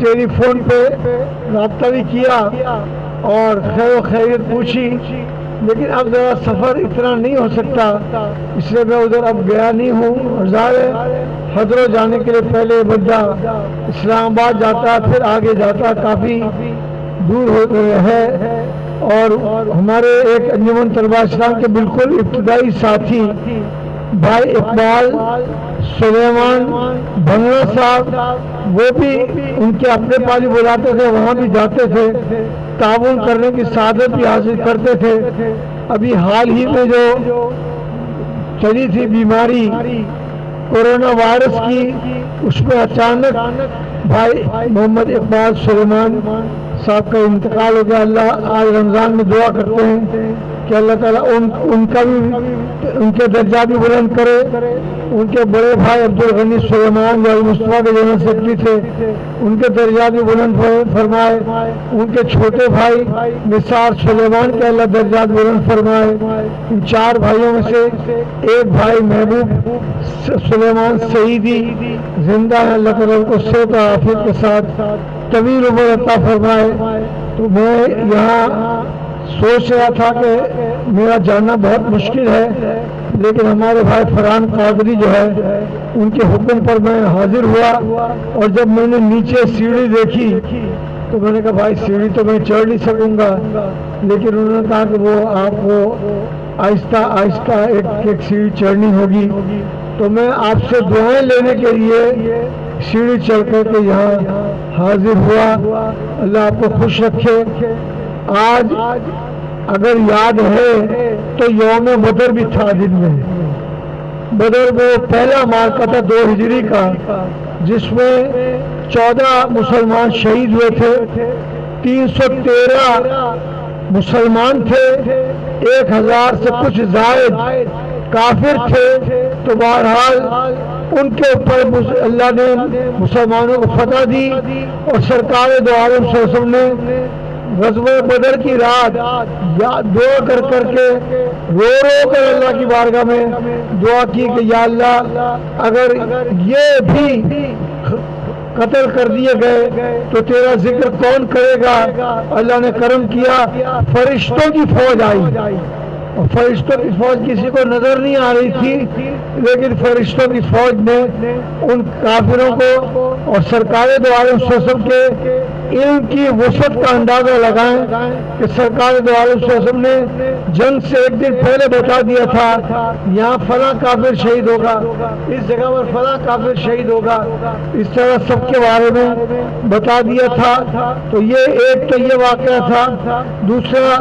ٹیلی phone پہ رابطہ بھی کیا اور خیر و خیریت پوچھی، لیکن اب ذرا سفر اتنا نہیں ہو سکتا، اس لیے میں ادھر اب گیا نہیں ہوں۔ اور ظاہر ہے حضروں جانے کے لیے پہلے بندہ اسلام آباد جاتا، پھر آگے جاتا، کافی دور ہے۔ اور ہمارے ایک انجمن طلباء اسلام کے بالکل ابتدائی ساتھی بھائی اقبال سلیمان بھنگڑا صاحب، وہ بھی ان کے اپنے پالی بلاتے تھے، وہاں بھی جاتے تھے، تعاون کرنے کی سعادت بھی حاصل کرتے تھے۔ ابھی حال ہی میں جو چلی تھی بیماری کورونا وائرس کی، اس میں اچانک بھائی محمد اقبال سلیمان صاحب کا انتقال ہو گیا۔ اللہ آج رمضان میں دعا کرتے ہیں کہ اللہ تعالیٰ ان کا بھی ان کے درجات بھی بلند کرے۔ ان کے بڑے بھائی عبدالغنی سلیمان جو مصطفیٰ کے جنرل سیکرٹری تھے، ان کے درجات بھی بلند فرمائے۔ ان کے چھوٹے بھائی نثار سلیمان کے اللہ درجات بلند فرمائے۔ ان 4 بھائیوں میں سے ایک بھائی محبوب سلیمان سعیدی زندہ ہے، اللہ تعالیٰ کو صحت و عافیت کے ساتھ طویل عمر عطا فرمائے۔ تو میں یہاں سوچ رہا تھا کہ میرا جانا بہت مشکل ہے، لیکن ہمارے بھائی فرحان قادری جو ہے ان کے حکم پر میں حاضر ہوا، اور جب میں نے نیچے سیڑھی دیکھی تو میں نے کہا بھائی سیڑھی تو میں چڑھ نہیں سکوں گا، لیکن انہوں نے کہا کہ وہ آپ کو آہستہ آہستہ ایک سیڑھی چڑھنی ہوگی۔ تو میں آپ سے دعائیں لینے کے لیے سیڑھی چڑھ کر کے یہاں حاضر ہوا۔ اللہ آپ کو خوش رکھے۔ آج اگر یاد ہے تو یوم بدر بھی تھا دن میں۔ بدر وہ پہلا معرکہ تھا 2 ہجری کا، جس میں 14 مسلمان شہید ہوئے تھے، 313 مسلمان تھے، 1000 سے کچھ زائد کافر تھے۔ تو بہرحال ان کے اوپر اللہ نے مسلمانوں کو فتح دی، اور سرکار دو عالم صلی اللہ علیہ وسلم نے غزوہ بدر کی رات دعا کر کے رو کر اللہ کی بارگاہ میں دعا کی کہ یا اللہ اگر یہ بھی قتل کر دیے گئے تو تیرا ذکر کون کرے گا۔ اللہ نے کرم کیا، فرشتوں کی فوج آئی، اور فرشتوں کی فوج کسی کو نظر نہیں آ رہی تھی، لیکن فرشتوں کی فوج نے ان کافروں کو اور سرکار دو عالم صلی اللہ علیہ وسلم کے علم کی وسعت کا اندازہ لگائیں کہ سرکار دو عالم صلی اللہ علیہ وسلم نے جنگ سے ایک دن پہلے بتا دیا تھا یہاں فلاں کافر شہید ہوگا، اس جگہ پر فلاں کافر شہید ہوگا، اس طرح سب کے بارے میں بتا دیا تھا۔ تو یہ ایک تو یہ واقعہ تھا۔ دوسرا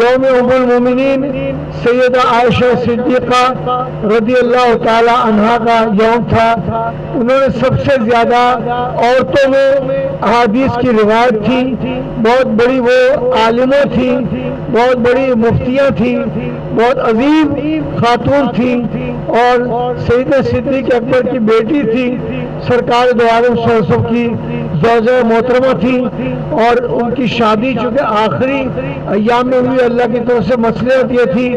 یوم ام المومنین سیدہ عائشہ صدیقہ رضی اللہ تعالی عنہا کا یوم تھا۔ انہوں نے سب سے زیادہ عورتوں میں احادیث کی روایت تھی، بہت بڑی وہ عالمہ تھی، بہت بڑی مفتیاں تھی، بہت عظیم خاتون تھی، اور سیدہ صدیق اکبر کی بیٹی تھی، سرکار دو عالم صلی اللہ علیہ وسلم کی زوجہ محترمہ تھی، اور ان کی شادی چونکہ آخری ایام میں ہوئی، اللہ کی طرف سے مصلحت یہ تھی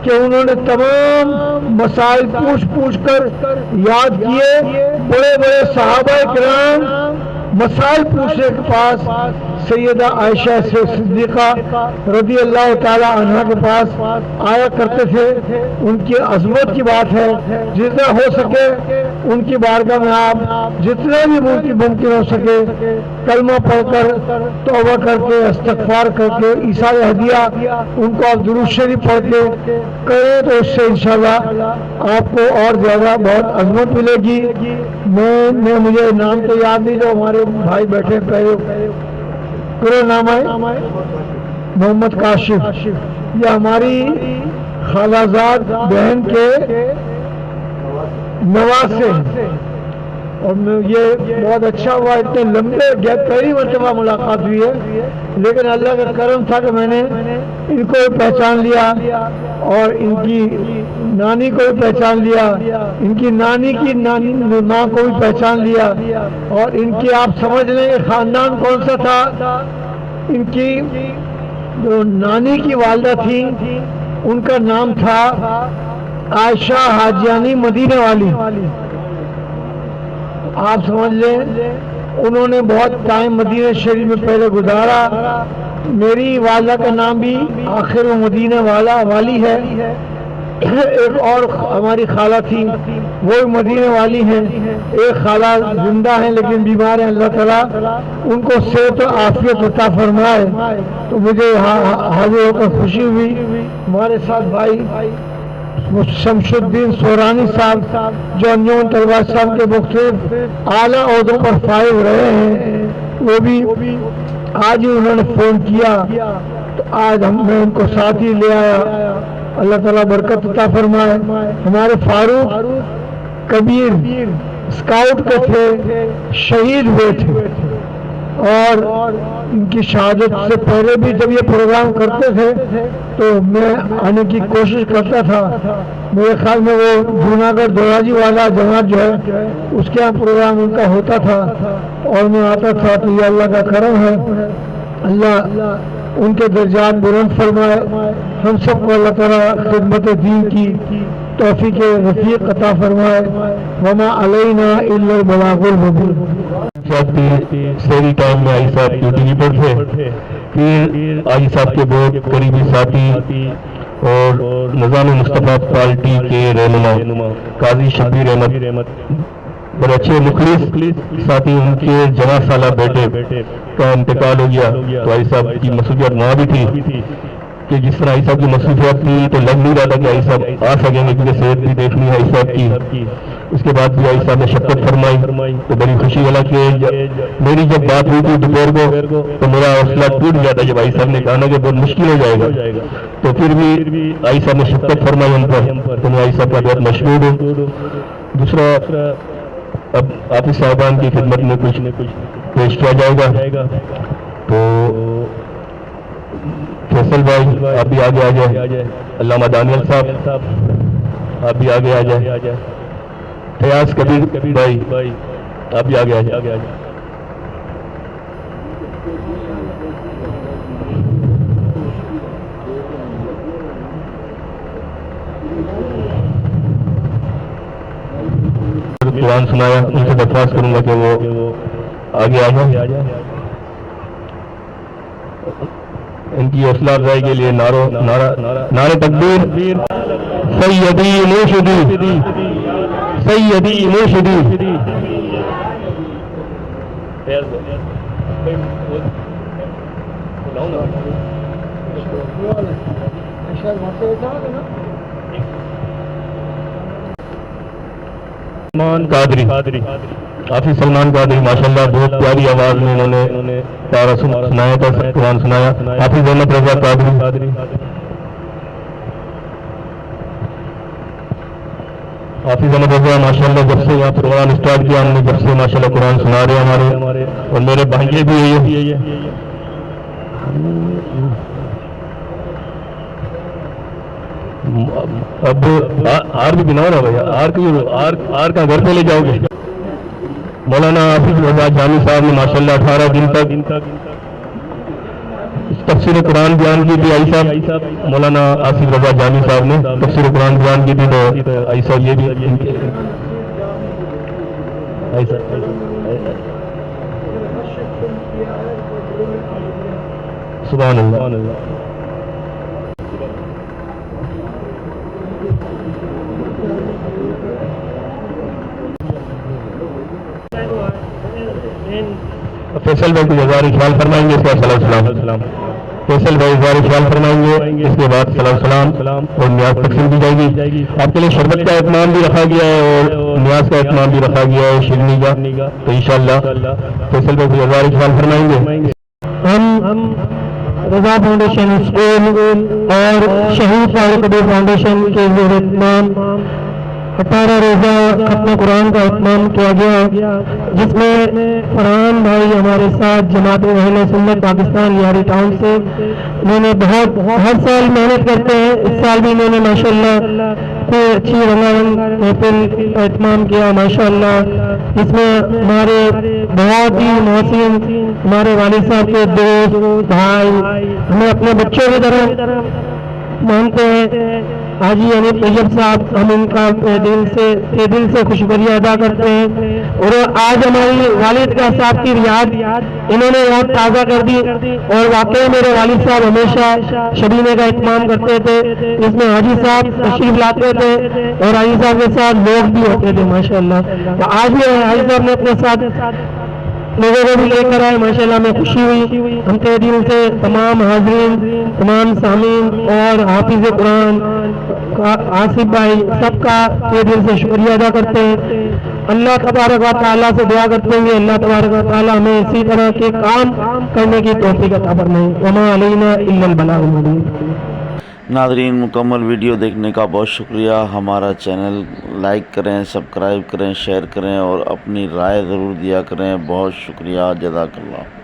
کہ انہوں نے تمام مسائل پوچھ کر یاد کیے۔ بڑے بڑے صحابہ کرام مسائل پوچھنے کے پاس سیدہ عائشہ صدیقہ رضی اللہ تعالی عنہ کے پاس آیا کرتے تھے۔ ان کی عظمت کی بات ہے، جتنا ہو سکے ان کی بارگاہ میں آپ جتنا بھی ممکن ہو سکے کلمہ پڑھ کر توبہ کر کے استغفار کر کے ایثار ہدیہ ان کو آپ درود شریف پڑھ کے کریں تو اس سے انشاءاللہ آپ کو اور زیادہ بہت عظمت ملے گی۔ میں مجھے نام تو یاد نہیں، جو ہمارے بھائی بیٹھے پہلے پورا نام ہے محمد کاشف، یہ ہماری خالازاد بہن کے نواسے ہیں، اور یہ بہت اچھا ہوا، اتنے لمبے گیپ پہلی مرتبہ ملاقات ہوئی ہے، لیکن اللہ کا کرم تھا کہ میں نے ان کو پہچان لیا، اور ان کی نانی کو بھی پہچان لیا، ان کی نانی کی ماں کو بھی پہچان لیا، اور ان کی آپ سمجھ لیں کہ خاندان کون سا تھا۔ ان کی جو نانی کی والدہ تھی ان کا نام تھا عائشہ حاجیانی مدینے والی، آپ سمجھ لیں انہوں نے بہت ٹائم مدینہ شریف میں پہلے گزارا. میری والدہ کا نام بھی آخر میں مدینہ والی ہے. ایک اور ہماری خالہ تھی وہ بھی مدینہ والی ہیں. ایک خالہ زندہ ہیں لیکن بیمار ہیں. اللہ تعالیٰ ان کو صحت و عافیت عطا فرمائے. تو مجھے حاضر ہو کر خوشی ہوئی. ہمارے ساتھ بھائی شمس الدین سورانی صاحب جو انجمن طلباء صاحب کے مختلف اعلیٰ عہدوں پر فائز رہے ہیں وہ بھی آج ہی انہوں نے فون کیا تو آج میں ان کو ساتھ ہی لے آیا. اللہ تعالیٰ برکت عطا فرمائے. ہمارے فاروق کبیر اسکاؤٹ کے تھے, شہید ہوئے تھے اور ان کی شہادت سے پہلے بھی جب یہ پروگرام کرتے تھے تو میں آنے کی کوشش کرتا تھا. میرے خیال میں وہ جوناگڑھ دوراجی والا جماعت جو ہے اس کے یہاں پروگرام ان کا ہوتا تھا اور میں آتا تھا. تو یہ اللہ کا کرم ہے. اللہ ان کے درجات بلند فرمائے. ہم سب کو اللہ تعالیٰ خدمت دین کی توفیق رفیق عطا فرمائے. وما علینا الا البلاغ المبین. سیری ٹائم میں آئی صاحب ڈیوٹی پر تھے. پھر آئی صاحب کے بہت قریبی ساتھی اور نظام مصطفیٰ پارٹی کے رہنما قاضی شبیر احمد بڑے اچھے مخلص ساتھی, ان کے جمع سالہ بیٹے کا انتقال ہو گیا. تو آئی صاحب کی مصروفیات وہاں بھی تھی کہ جس طرح آئی صاحب کی مصروفیات تھی تو لگ نہیں رہا تھا کہ آئی صاحب آ سکیں گے کیونکہ صحت بھی دیکھنی ہے آئی صاحب کی. اس کے بعد بھی آئی صاحب نے شفقت فرمائی تو بڑی خوشی والا کہ میری جب بات ہوئی تھی دوپہر کو تو میرا حوصلہ ٹوٹ گیا تھا جب آئی صاحب نے کہا نا کہ بہت مشکل ہو جائے گا. تو پھر بھی آئی صاحب نے شفقت فرمائی ہم پر, تو میں آئی صاحب کا بہت مشہور ہوں. دوسرا اب آپ صاحبان کی خدمت میں کچھ پیش کیا جائے گا. تو فیصل بھائی آپ بھی آگے آ جائیں. علامہ دانیل صاحب آپ بھی آگے آ جائیں. فیاض کبیر بھائی آپ بھی آگے آ جائیں. قرآن سنایا, ان سے درخواست کروں گا کہ وہ آگے آ جائیں. ان کی حوصلہ افزائی کے لیے نعرہ تکبیر. سیدی مرشدی سیدی مرشدی. سلمان قادری حافظ سلمان قادری ماشاءاللہ بہت پیاری آواز میں انہوں نے پارا سنایا تھا, قرآن سنایا. حافظ احمد رضا قادری حافظ احمد رضا ماشاءاللہ جب سے یہاں پروگرام اسٹارٹ کیا ہم نے جب سے ماشاءاللہ قرآن سنا رہے ہمارے اور میرے بھائیے بھی ہے. اب آر بھی بناؤ نا بھیا, آر کا گھر پہ لے جاؤ گے. مولانا حافظ رضا جامی صاحب نے ماشاءاللہ 18 دن تک تفسیر قرآن بیان کی تھی. آئی صاحب مولانا حافظ رضا جامی صاحب نے تفسیر قرآن بیان کی تھی. تو آئی صاحب یہ بھی آئی صاحب سبحان اللہ. فیصل بھائی کو اظہار خیال فرمائیں گے, اس کے بعد سلام. فیصل بھائی اظہار خیال فرمائیں گے, اس کے بعد سلام اور نیاز تقسیم کی جائے گی. آپ کے لیے شربت کا اہتمام بھی رکھا گیا ہے اور نیاز کا اہتمام بھی رکھا گیا ہے شیرنی کا. تو انشاءاللہ فیصل بھائی کو اظہار خیال فرمائیں گے. ہم رضا فاؤنڈیشن اسکول اور شہید فاروق کبیر فاؤنڈیشن کے زیر اہتمام 18 روزہ ختم قرآن کا اہتمام کیا گیا, جس میں فرحان بھائی ہمارے ساتھ جماعت اہل سنت پاکستان یاری ٹاؤن سے انہوں نے ہر سال محنت کرتے ہیں. اس سال بھی انہوں نے ماشاءاللہ کوئی اچھی رنگا رنگ محفل کا اہتمام کیا ماشاءاللہ, جس میں ہمارے بہت ہی محسن ہمارے والد صاحب کے دوست بھائی ہمیں اپنے بچوں کی طرح مانتے ہیں. حاجی یعنی طیب صاحب، ہم ان کا دل سے خوشبری ادا کرتے ہیں. اور آج ہماری والد کا صاحب کی یاد انہوں نے یاد تازہ کر دی. اور واقعی میرے والد صاحب ہمیشہ شبینے کا اہتمام کرتے تھے. اس میں حاجی صاحب تشریف لاتے تھے اور حاجی صاحب کے ساتھ لوگ بھی ہوتے تھے ماشاءاللہ. تو آج بھی حاجی صاحب نے اپنے ساتھ لوگوں کو بھی لے کر آئے. ماشاءاللہ میں خوشی ہوئی. ہم کے دل سے تمام حاضرین، تمام سامعین اور حافظ قرآن آصف بھائی سب کا کے دل سے شکریہ ادا کرتے ہیں. اللہ تبارک و تعالیٰ سے دعا کرتے ہیں اللہ تبارک و تعالیٰ ہمیں اسی طرح کے کام کرنے کی توفیق عطا فرمائے. وما علینا الا البلاغ المبین. ناظرین، مکمل ویڈیو دیکھنے کا بہت شکریہ. ہمارا چینل لائک کریں، سبسکرائب کریں، شیئر کریں اور اپنی رائے ضرور دیا کریں. بہت شکریہ. جزاک اللہ.